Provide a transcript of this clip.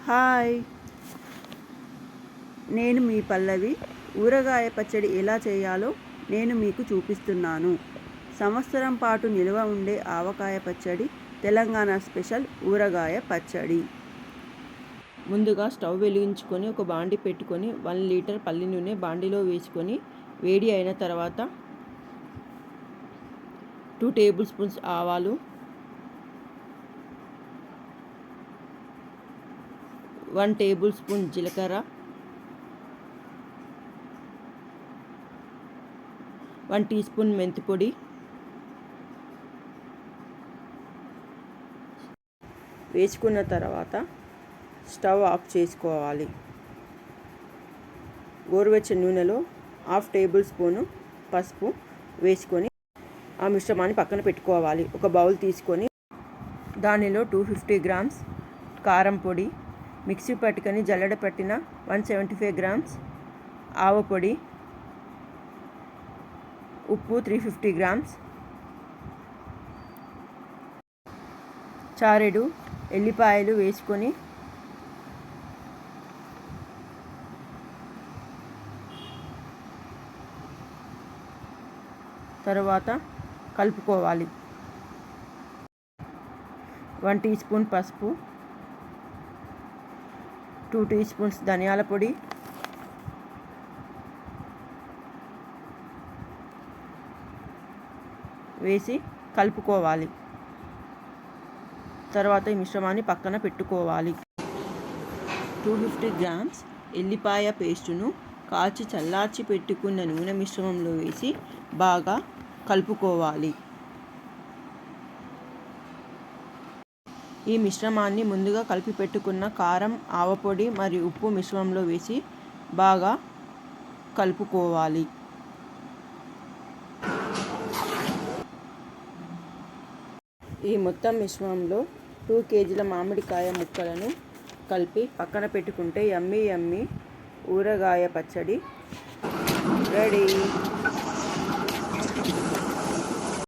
Hi, నేను మీ పల్లవి. ఊరగాయ పచ్చడి ఎలా చేయాలో నేను మీకు చూపిస్తున్నాను. సంవత్సరం పాటు నిల్వ ఉండే ఆవకాయ పచ్చడి, తెలంగాణ స్పెషల్ ఊరగాయ పచ్చడి. ముందుగా స్టవ్ వెలిగించుకొని ఒక బాండి పెట్టుకొని 1 లీటర్ పల్లి నూనె బాండిలో వేసుకొని వేడి అయిన తర్వాత 2 టేబుల్ స్పూన్స్ ఆవాలు, 1 టేబుల్ స్పూన్ జీలకర్ర, 1 టీ స్పూన్ మెంతి పొడి, వేసుకున్న తర్వాత స్టవ్ ఆఫ్ చేసుకోవాలి. గోరువెచ్చని నూనెలో 1/2 టేబుల్ స్పూను పసుపు వేసుకొని ఆ మిశ్రమాన్ని పక్కన పెట్టుకోవాలి. ఒక బౌల్ తీసుకొని దానిలో 250 గ్రామ్స్ కారం పొడి, మిక్సీ పట్టుకొని జల్లెడ పట్టిన 175 గ్రామ్స్ ఆవ పొడి, ఉప్పు 350 గ్రామ్స్, చారెడు ఎల్లిపాయలు వేసుకొని తరువాత కలుపుకోవాలి. 1 టీ స్పూన్ పసుపు, 2 టీ స్పూన్స్ ధనియాల పొడి, వేసి కలుపుకోవాలి. తర్వాత ఈ మిశ్రమాన్ని పక్కన పెట్టుకోవాలి. 250 గ్రామ్స్ ఎల్లిపాయ పేస్టును కాచి చల్లార్చి పెట్టుకున్న నూనె మిశ్రమంలో వేసి బాగా కలుపుకోవాలి. ఈ మిశ్రమాన్ని ముందుగా కలిపి పెట్టుకున్న కారం, ఆవపొడి మరియు ఉప్పు మిశ్రమంలో వేసి బాగా కలుపుకోవాలి. ఈ మొత్తం మిశ్రమంలో 2 కేజీల మామిడికాయ ముక్కలను కలిపి పక్కన పెట్టుకుంటే యమ్మీ ఊరగాయ పచ్చడి రెడీ.